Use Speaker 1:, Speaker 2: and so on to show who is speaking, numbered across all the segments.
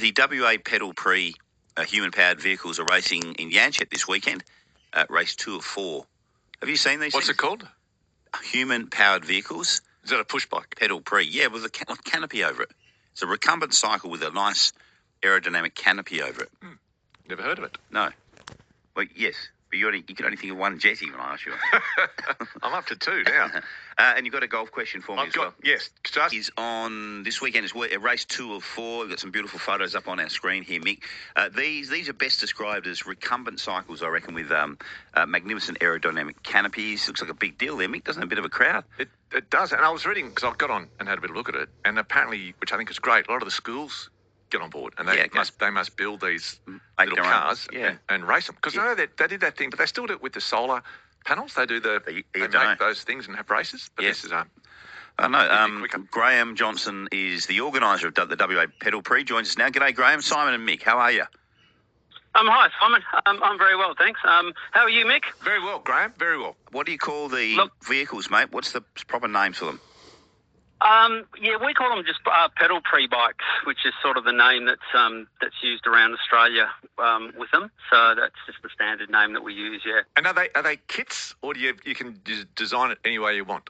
Speaker 1: The WA Pedal Prix human-powered vehicles are racing in Yanchep this weekend, race 2 of 4. Have you seen these
Speaker 2: What's
Speaker 1: things?
Speaker 2: it called?
Speaker 1: Human-powered vehicles.
Speaker 2: Is that a push bike?
Speaker 1: Pedal Prix, yeah, with a canopy over it. It's a recumbent cycle with a nice aerodynamic canopy over it.
Speaker 2: Never heard of it.
Speaker 1: No. Well, yes, but you can only think of one jetty when I ask you.
Speaker 2: I'm up to 2 now.
Speaker 1: And you've got a golf question for me as well.
Speaker 2: Yes.
Speaker 1: Is on this weekend. It's race 2 of 4. We've got some beautiful photos up on our screen here, Mick. These are best described as recumbent cycles, I reckon, with magnificent aerodynamic canopies. Looks like a big deal there, Mick. Doesn't it? A bit of a crowd.
Speaker 2: It does. And I was reading, because I got on and had a bit of a look at it, and apparently, which I think is great, a lot of the schools get on board, and they must build these little cars and race them. Because I know that they did that thing, but they still do it with the solar panels. They do they make those things and have races. But this is
Speaker 1: I know. Graham Johnson is the organiser of the WA Pedal Prix. Joins us now. G'day, Graham. Simon and Mick, how are you?
Speaker 3: Hi, Simon. I'm very well, thanks. How are you, Mick?
Speaker 2: Very well, Graham. Very well.
Speaker 1: What do you call the vehicles, mate? What's the proper name for them?
Speaker 3: We call them just pedal pre-bikes, which is sort of the name that's used around Australia with them. So that's just the standard name that we use, yeah.
Speaker 2: And are they kits, or do you can design it any way you want?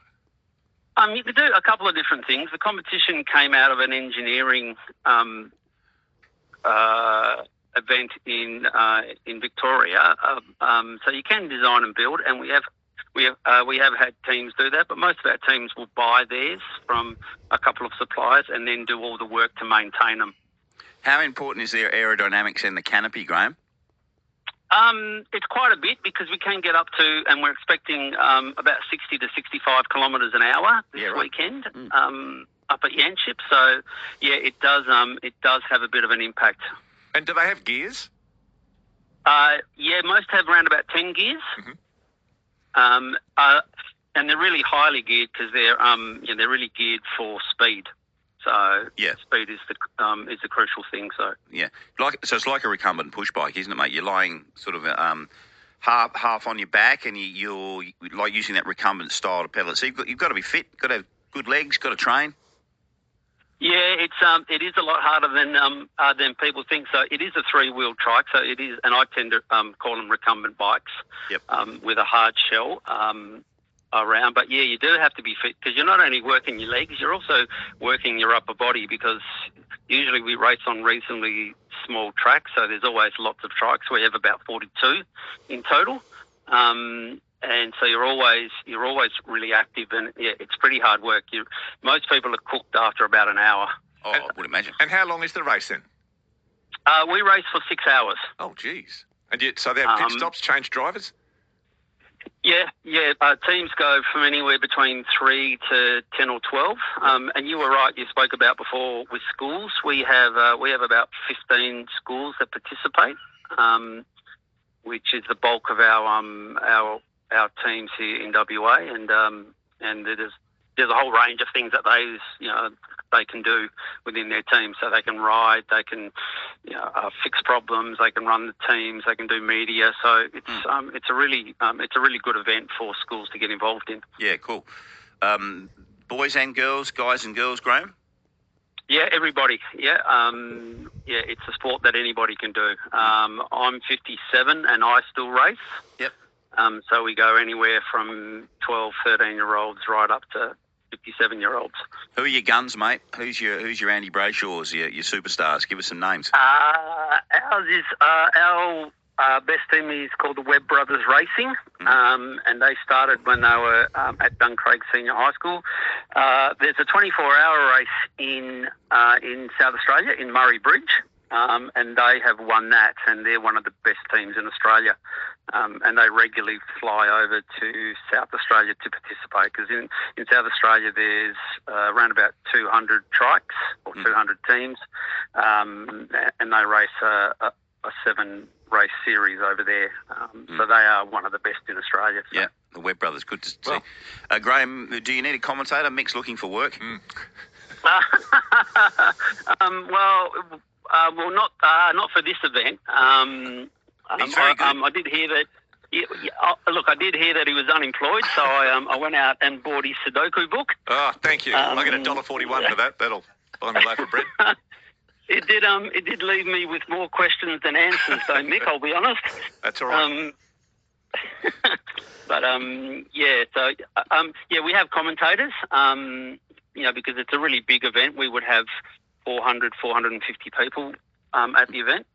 Speaker 3: You could do a couple of different things. The competition came out of an engineering event in Victoria. So you can design and build, and we have had teams do that, but most of our teams will buy theirs from a couple of suppliers and then do all the work to maintain them.
Speaker 1: How important is their aerodynamics and the canopy, Graham?
Speaker 3: It's quite a bit, because we can get up to, and we're expecting about 60 to 65 kilometres an hour this weekend up at Yanchep. So yeah, it does have a bit of an impact.
Speaker 2: And do they have gears?
Speaker 3: Most have around about 10 gears. And they're really highly geared, because they're really geared for speed. So speed is the crucial thing. So
Speaker 1: so it's like a recumbent push bike, isn't it, mate? You're lying sort of half on your back, and you're like using that recumbent style to pedal it. So you've got to be fit, got to have good legs, got to train.
Speaker 3: Yeah, it is a lot harder than people think. So it is a 3-wheel trike. So it is, and I tend to call them recumbent bikes. With a hard shell around. But yeah, you do have to be fit, because you're not only working your legs, you're also working your upper body, because usually we race on reasonably small tracks. So there's always lots of trikes. We have about 42 in total. And so you're always really active, and it's pretty hard work. Most people are cooked after about an hour.
Speaker 1: Oh, I would imagine.
Speaker 2: And how long is the race then?
Speaker 3: We race for 6 hours.
Speaker 2: Oh, geez. And so they have pit stops, change drivers?
Speaker 3: Yeah. Teams go from anywhere between 3 to 10 or 12. And you were right. You spoke about before with schools. We have about 15 schools that participate, which is the bulk of our teams here in WA, and there's a whole range of things that they can do within their team. So they can ride, they can fix problems, they can run the teams, they can do media. So it's a really good event for schools to get involved in.
Speaker 1: Yeah, cool. Boys and girls, guys and girls, Graham.
Speaker 3: Yeah, everybody. Yeah, it's a sport that anybody can do. I'm 57 and I still race.
Speaker 1: Yep.
Speaker 3: So we go anywhere from 12, 13-year-olds right up to 57-year-olds.
Speaker 1: Who are your guns, mate? Who's your Andy Brayshaws, your superstars? Give us some names.
Speaker 3: Ours is our best team is called the Webb Brothers Racing, and they started when they were at Duncraig Senior High School. There's a 24-hour race in South Australia in Murray Bridge. And they have won that, and they're one of the best teams in Australia. And they regularly fly over to South Australia to participate, because in South Australia there's around about 200 trikes or 200 teams, and they race a 7-race series over there. So they are one of the best in Australia. So.
Speaker 1: Yeah, the Webb Brothers, good to see. Graham, do you need a commentator? Mick's looking for work. Not for this event. He's very good.
Speaker 3: I did hear that. I did hear that he was unemployed, so I went out and bought his Sudoku book.
Speaker 2: Oh, thank you. I get $1.41 for that. That'll buy me a loaf of bread.
Speaker 3: It did leave me with more questions than answers, though, Mick. I'll be honest.
Speaker 2: That's all right.
Speaker 3: But we have commentators. Because it's a really big event, we would have 450 people at the event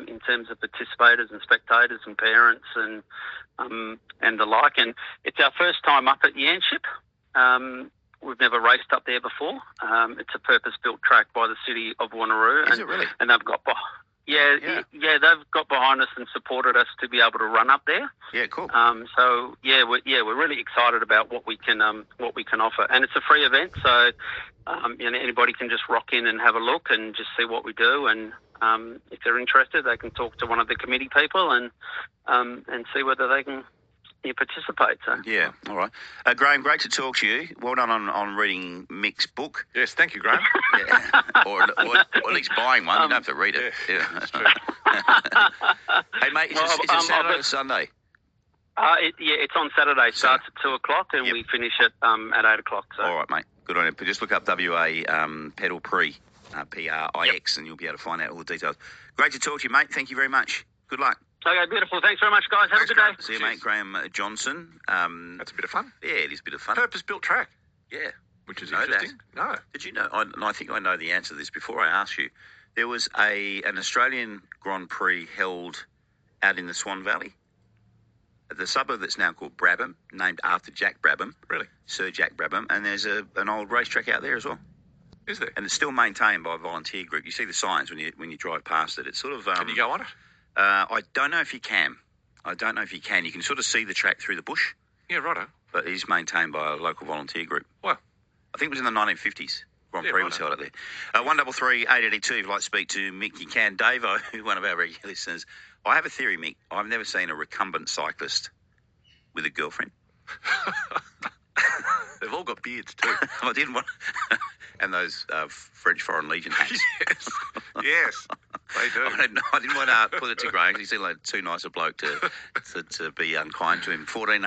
Speaker 3: in terms of participators and spectators and parents and the like. And it's our first time up at Yanship. We've never raced up there before. It's a purpose-built track by the city of Wanneroo.
Speaker 1: Is it really?
Speaker 3: And they've got they've got behind us and supported us to be able to run up there.
Speaker 1: Yeah, cool.
Speaker 3: We're really excited about what we can offer, and it's a free event, so anybody can just rock in and have a look and just see what we do, and if they're interested, they can talk to one of the committee people and see whether they can participate. So.
Speaker 1: Yeah, all right. Graham, great to talk to you. Well done on reading Mick's book.
Speaker 2: Yes, thank you, Graham.
Speaker 1: Yeah. or at least buying one. You don't have to read it.
Speaker 2: Yeah, that's true.
Speaker 1: Hey, mate, is it Saturday or Sunday?
Speaker 3: It's on Saturday. Starts at 2:00 and we finish at 8:00. So.
Speaker 1: All right, mate. Good on you. But just look up WA Pedal Prix, PRIX, and you'll be able to find out all the details. Great to talk to you, mate. Thank you very much. Good luck.
Speaker 3: Okay, beautiful. Thanks very much, guys. Have a good day.
Speaker 1: See you, mate. Graham Johnson.
Speaker 2: That's a bit of fun.
Speaker 1: Yeah, it is a bit of fun.
Speaker 2: Purpose-built track.
Speaker 1: Yeah.
Speaker 2: Which is
Speaker 1: Know
Speaker 2: interesting.
Speaker 1: That?
Speaker 2: No.
Speaker 1: Did you know? I think I know the answer to this before I ask you. There was an Australian Grand Prix held out in the Swan Valley, at the suburb that's now called Brabham, named after Jack Brabham.
Speaker 2: Really?
Speaker 1: Sir Jack Brabham. And there's an old racetrack out there as well.
Speaker 2: Is there?
Speaker 1: And it's still maintained by a volunteer group. You see the signs when you drive past it. It's sort of...
Speaker 2: Can you go on it?
Speaker 1: I don't know if you can. You can sort of see the track through the bush.
Speaker 2: Yeah, righto.
Speaker 1: But it is maintained by a local volunteer group.
Speaker 2: Well,
Speaker 1: I think it was in the 1950s. Grand Prix was held out there. 133 882. If you'd like to speak to Mick, you can. Davo, one of our regular listeners. I have a theory, Mick. I've never seen a recumbent cyclist with a girlfriend.
Speaker 2: They've all got beards too.
Speaker 1: I didn't want... and those French Foreign Legion hats.
Speaker 2: Yes, they do.
Speaker 1: I didn't want to put it to Graham because he seemed like too nice a bloke to be unkind to him. 14